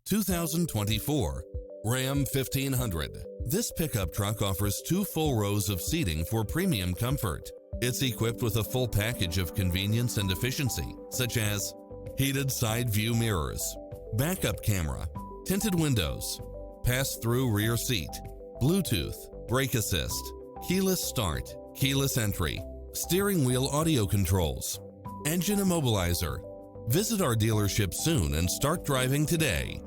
2024 Ram 1500. This pickup truck offers 2 full rows of seating for premium comfort. It's equipped with a full package of convenience and efficiency, such as heated side view mirrors, backup camera, tinted windows, pass-through rear seat, Bluetooth, brake assist, keyless start, keyless entry, steering wheel audio controls, engine immobilizer. Visit our dealership soon and start driving today.